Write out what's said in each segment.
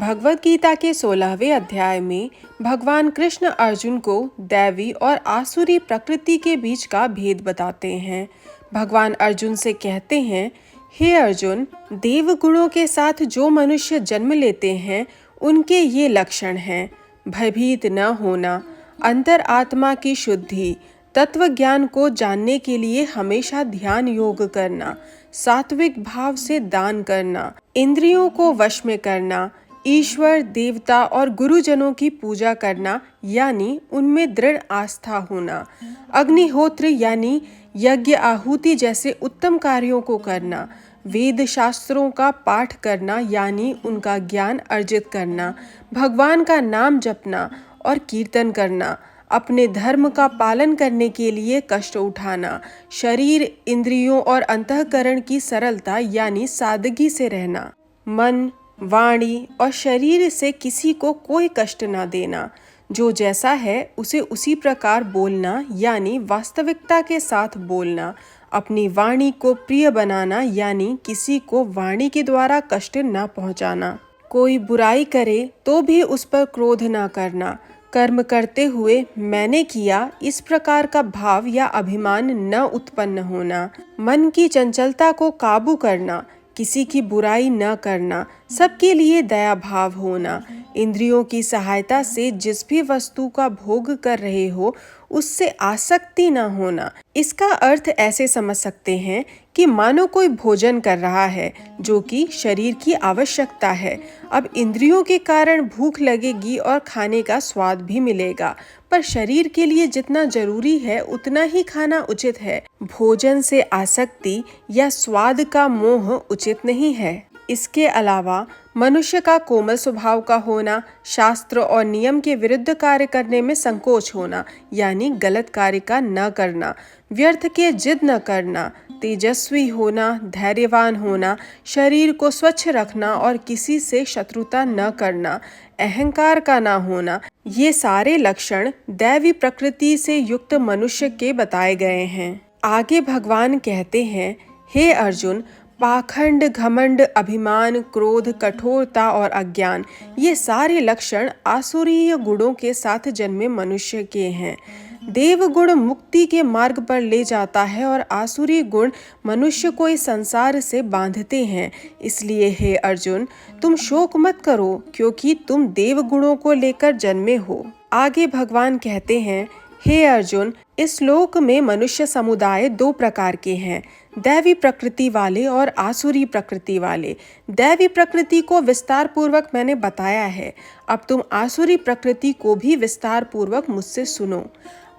भगवद गीता के 16वें अध्याय में भगवान कृष्ण अर्जुन को दैवी और आसुरी प्रकृति के बीच का भेद बताते हैं। भगवान अर्जुन से कहते हैं, हे अर्जुन, देव गुणों के साथ जो मनुष्य जन्म लेते हैं उनके ये लक्षण हैं: भयभीत न होना, अंतर आत्मा की शुद्धि, तत्व ज्ञान को जानने के लिए हमेशा ध्यान योग करना, सात्विक भाव से दान करना, इंद्रियों को वश में करना, ईश्वर, देवता और गुरुजनों की पूजा करना यानी उनमें दृढ़ आस्था होना, अग्निहोत्र यानी यज्ञ आहुति जैसे उत्तम कार्यों को करना, वेद शास्त्रों का पाठ करना यानी उनका ज्ञान अर्जित करना, भगवान का नाम जपना और कीर्तन करना, अपने धर्म का पालन करने के लिए कष्ट उठाना, शरीर, इंद्रियों और अंतःकरण की सरलता यानी सादगी से रहना, मन, वाणी और शरीर से किसी को कोई कष्ट ना देना, जो जैसा है उसे उसी प्रकार बोलना यानी वास्तविकता के साथ बोलना, अपनी वाणी को प्रिय बनाना यानी किसी को वाणी के द्वारा कष्ट ना पहुंचाना, कोई बुराई करे तो भी उस पर क्रोध ना करना, कर्म करते हुए मैंने किया इस प्रकार का भाव या अभिमान न उत्पन्न होना, मन की चंचलता को काबू करना, किसी की बुराई न करना, सबके लिए दया भाव होना, इंद्रियों की सहायता से जिस भी वस्तु का भोग कर रहे हो उससे आसक्ति न होना। इसका अर्थ ऐसे समझ सकते हैं कि मानो कोई भोजन कर रहा है जो कि शरीर की आवश्यकता है। अब इंद्रियों के कारण भूख लगेगी और खाने का स्वाद भी मिलेगा, पर शरीर के लिए जितना जरूरी है उतना ही खाना उचित है। भोजन से आसक्ति या स्वाद का मोह उचित नहीं है। इसके अलावा मनुष्य का कोमल स्वभाव का होना, शास्त्र और नियम के विरुद्ध कार्य करने में संकोच होना यानी गलत कार्य का न करना, व्यर्थ के जिद न करना, तेजस्वी होना, धैर्यवान होना, शरीर को स्वच्छ रखना और किसी से शत्रुता न करना, अहंकार का न होना, ये सारे लक्षण दैवी प्रकृति से युक्त मनुष्य के बताए गए हैं। आगे भगवान कहते हैं, हे अर्जुन, पाखंड, घमंड, अभिमान, क्रोध, कठोरता और अज्ञान, ये सारे लक्षण आसुरीय गुणों के साथ जन्मे मनुष्य के हैं। देव गुण मुक्ति के मार्ग पर ले जाता है और आसुरी गुण मनुष्य को इस संसार से बांधते हैं। इसलिए हे अर्जुन, तुम शोक मत करो क्योंकि तुम देव गुणों को लेकर जन्मे हो। आगे भगवान कहते हैं, हे अर्जुन, इस लोक में मनुष्य समुदाय दो प्रकार के हैं, दैवी प्रकृति वाले और आसुरी प्रकृति वाले। दैवी प्रकृति को विस्तार पूर्वक मैंने बताया है, अब तुम आसुरी प्रकृति को भी विस्तार पूर्वक मुझसे सुनो।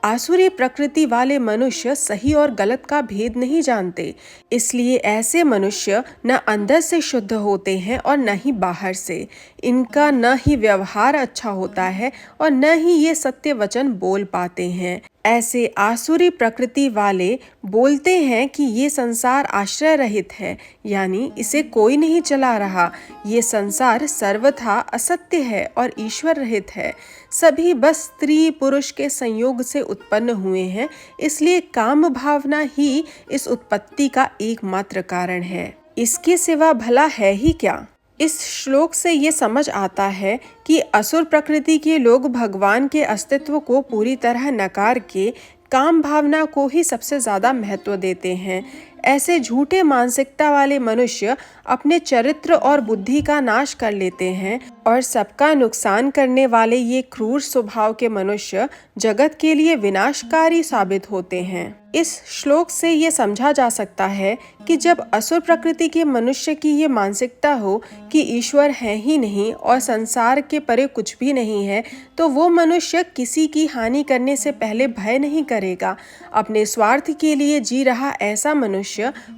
आसुरी प्रकृति वाले मनुष्य सही और गलत का भेद नहीं जानते, इसलिए ऐसे मनुष्य न अंदर से शुद्ध होते हैं और न ही बाहर से। इनका न ही व्यवहार अच्छा होता है और न ही ये सत्य वचन बोल पाते हैं। ऐसे आसुरी प्रकृति वाले बोलते हैं कि ये संसार आश्रय रहित है यानी इसे कोई नहीं चला रहा, ये संसार सर्वथा असत्य है और ईश्वर रहित है, सभी बस स्त्री पुरुष के संयोग से उत्पन्न हुए हैं, इसलिए काम भावना ही इस उत्पत्ति का एकमात्र कारण है। इसके सिवा भला है ही क्या। इस श्लोक से ये समझ आता है कि असुर प्रकृति के लोग भगवान के अस्तित्व को पूरी तरह नकार के काम भावना को ही सबसे ज्यादा महत्व देते हैं। ऐसे झूठे मानसिकता वाले मनुष्य अपने चरित्र और बुद्धि का नाश कर लेते हैं और सबका नुकसान करने वाले ये क्रूर स्वभाव के मनुष्य जगत के लिए विनाशकारी साबित होते हैं। इस श्लोक से ये समझा जा सकता है कि जब असुर प्रकृति के मनुष्य की ये मानसिकता हो कि ईश्वर है ही नहीं और संसार के परे कुछ भी नहीं है, तो वो मनुष्य किसी की हानि करने से पहले भय नहीं करेगा। अपने स्वार्थ के लिए जी रहा ऐसा मनुष्य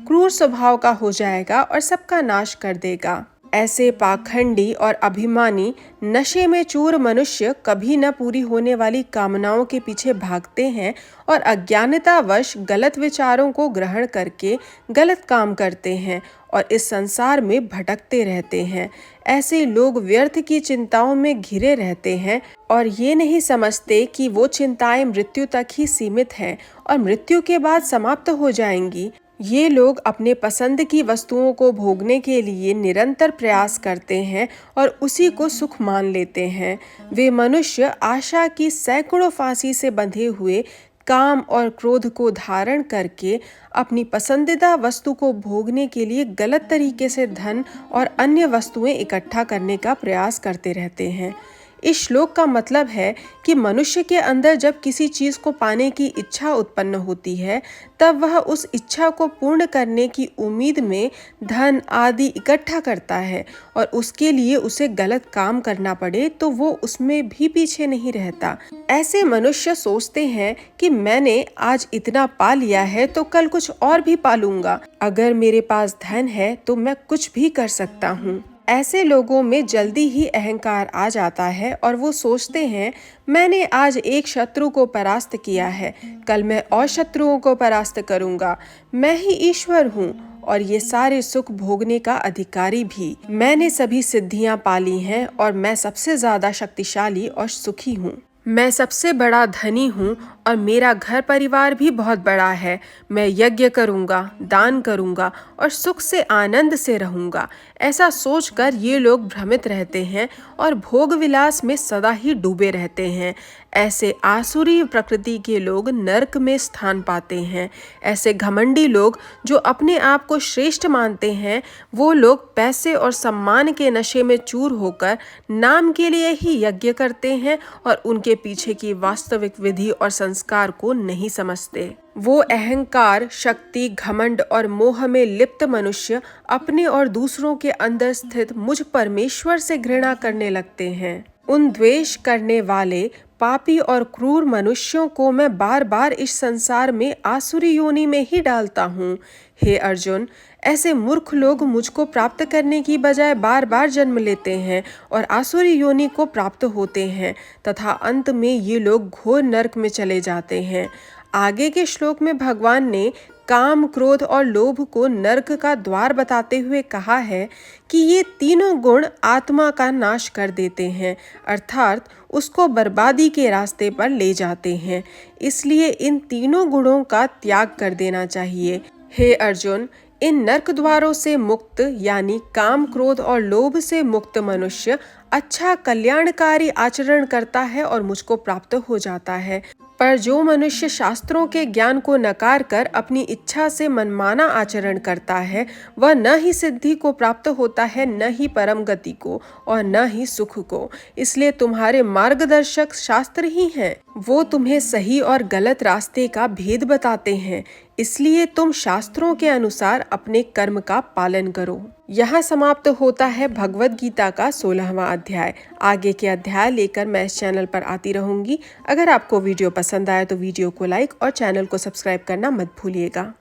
क्रूर स्वभाव का हो जाएगा और सबका नाश कर देगा। ऐसे पाखंडी और अभिमानी नशे में चूर मनुष्य कभी न पूरी होने वाली कामनाओं के पीछे भागते हैं और अज्ञानतावश गलत विचारों को ग्रहण करके गलत काम करते हैं और इस संसार में भटकते रहते हैं। ऐसे लोग व्यर्थ की चिंताओं में घिरे रहते हैं और ये नहीं समझते कि वो चिंताएं मृत्यु तक ही सीमित हैं और मृत्यु के बाद समाप्त हो जाएंगी। ये लोग अपने पसंद की वस्तुओं को भोगने के लिए निरंतर प्रयास करते हैं और उसी को सुख मान लेते हैं। वे मनुष्य आशा की सैकड़ों फांसी से बंधे हुए काम और क्रोध को धारण करके अपनी पसंदीदा वस्तु को भोगने के लिए गलत तरीके से धन और अन्य वस्तुएं इकट्ठा करने का प्रयास करते रहते हैं। इस श्लोक का मतलब है कि मनुष्य के अंदर जब किसी चीज को पाने की इच्छा उत्पन्न होती है, तब वह उस इच्छा को पूर्ण करने की उम्मीद में धन आदि इकट्ठा करता है और उसके लिए उसे गलत काम करना पड़े तो वो उसमें भी पीछे नहीं रहता। ऐसे मनुष्य सोचते हैं कि मैंने आज इतना पा लिया है तो कल कुछ और भी पालूंगा। अगर मेरे पास धन है तो मैं कुछ भी कर सकता हूँ। ऐसे लोगों में जल्दी ही अहंकार आ जाता है और वो सोचते हैं मैंने आज एक शत्रु को परास्त किया है, कल मैं और शत्रुओं को परास्त करूंगा। मैं ही ईश्वर हूँ और ये सारे सुख भोगने का अधिकारी भी। मैंने सभी सिद्धियां पाली हैं और मैं सबसे ज्यादा शक्तिशाली और सुखी हूँ। मैं सबसे बड़ा धनी हूँ और मेरा घर परिवार भी बहुत बड़ा है। मैं यज्ञ करूँगा, दान करूँगा और सुख से आनंद से रहूँगा। ऐसा सोचकर ये लोग भ्रमित रहते हैं और भोग विलास में सदा ही डूबे रहते हैं। ऐसे आसुरी प्रकृति के लोग नरक में स्थान पाते हैं। ऐसे घमंडी लोग जो अपने आप को श्रेष्ठ मानते हैं, वो लोग पैसे और सम्मान के नशे में चूर होकर नाम के लिए ही यज्ञ करते हैं और उनके पीछे की वास्तविक विधि और संस्कार को नहीं समझते। वो अहंकार, शक्ति, घमंड और मोह में लिप्त मनुष्य अपने और दूसरों के अंदर स्थित मुझ परमेश्वर से घृणा करने लगते हैं। उन द्वेष करने वाले पापी और क्रूर मनुष्यों को मैं बार बार इस संसार में आसुरी योनि में ही डालता हूँ। हे अर्जुन, ऐसे मूर्ख लोग मुझको प्राप्त करने की बजाय बार बार जन्म लेते हैं और आसुरी योनि को प्राप्त होते हैं तथा अंत में ये लोग घोर नरक में चले जाते हैं। आगे के श्लोक में भगवान ने काम, क्रोध और लोभ को नरक का द्वार बताते हुए कहा है कि ये तीनों गुण आत्मा का नाश कर देते हैं, अर्थात उसको बर्बादी के रास्ते पर ले जाते हैं। इसलिए इन तीनों गुणों का त्याग कर देना चाहिए। हे अर्जुन, इन नरक द्वारों से मुक्त यानी काम, क्रोध और लोभ से मुक्त मनुष्य अच्छा कल्याणकारी आचरण करता है और मुझको प्राप्त हो जाता है। पर जो मनुष्य शास्त्रों के ज्ञान को नकार कर अपनी इच्छा से मनमाना आचरण करता है, वह न ही सिद्धि को प्राप्त होता है, न ही परम गति को और न ही सुख को। इसलिए तुम्हारे मार्गदर्शक शास्त्र ही हैं। वो तुम्हें सही और गलत रास्ते का भेद बताते हैं। इसलिए तुम शास्त्रों के अनुसार अपने कर्म का पालन करो। यहाँ समाप्त होता है भगवद गीता का 16वां अध्याय। आगे के अध्याय लेकर मैं इस चैनल पर आती रहूंगी। अगर आपको वीडियो पसंद आया तो वीडियो को लाइक और चैनल को सब्सक्राइब करना मत भूलिएगा।